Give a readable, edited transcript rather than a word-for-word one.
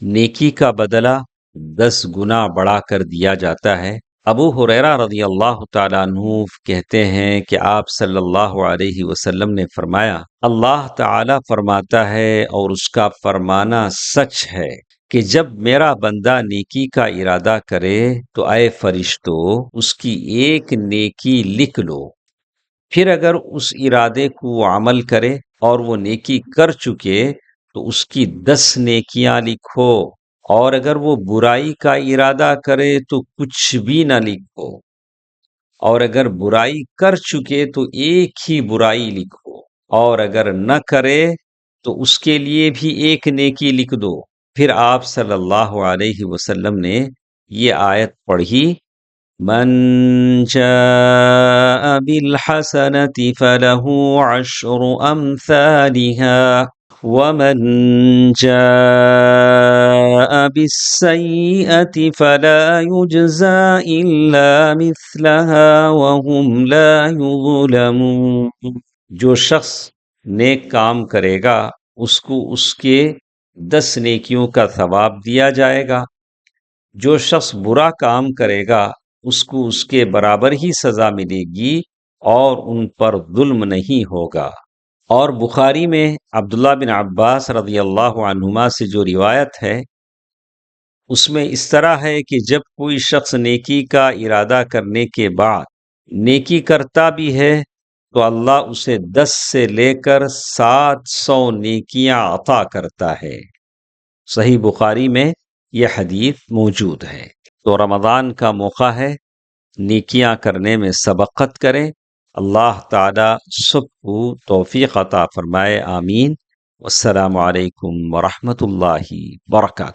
نیکی کا بدلہ 10 گنا بڑھا کر دیا جاتا ہے۔ ابو ہریرہ رضی اللہ تعالیٰ عنہ کہتے ہیں کہ آپ صلی اللہ علیہ وسلم نے فرمایا، اللہ تعالیٰ فرماتا ہے اور اس کا فرمانا سچ ہے کہ جب میرا بندہ نیکی کا ارادہ کرے تو اے فرشتو اس کی ایک نیکی لکھ لو، پھر اگر اس ارادے کو وہ عمل کرے اور وہ نیکی کر چکے تو اس کی 10 نیکیاں لکھو، اور اگر وہ برائی کا ارادہ کرے تو کچھ بھی نہ لکھو، اور اگر برائی کر چکے تو ایک ہی برائی لکھو، اور اگر نہ کرے تو اس کے لیے بھی ایک نیکی لکھ دو۔ پھر آپ صلی اللہ علیہ وسلم نے یہ آیت پڑھی، من جاء بالحسنة فله 10 أمثالها ومن جاء بالسيئة فلا يجزى إلا مثلها وهم لا يظلمون۔ جو شخص نیک کام کرے گا اس کو اس کے 10 نیکیوں کا ثواب دیا جائے گا، جو شخص برا کام کرے گا اس کو اس کے برابر ہی سزا ملے گی اور ان پر ظلم نہیں ہوگا۔ اور بخاری میں عبداللہ بن عباس رضی اللہ عنہما سے جو روایت ہے اس میں اس طرح ہے کہ جب کوئی شخص نیکی کا ارادہ کرنے کے بعد نیکی کرتا بھی ہے تو اللہ اسے 10 سے لے کر 700 نیکیاں عطا کرتا ہے۔ صحیح بخاری میں یہ حدیث موجود ہے۔ تو رمضان کا موقع ہے، نیکیاں کرنے میں سبقت کریں۔ اللہ تعالی سب کو توفیق عطا فرمائے، آمین۔ والسلام علیکم ورحمۃ اللہ وبرکاتہ۔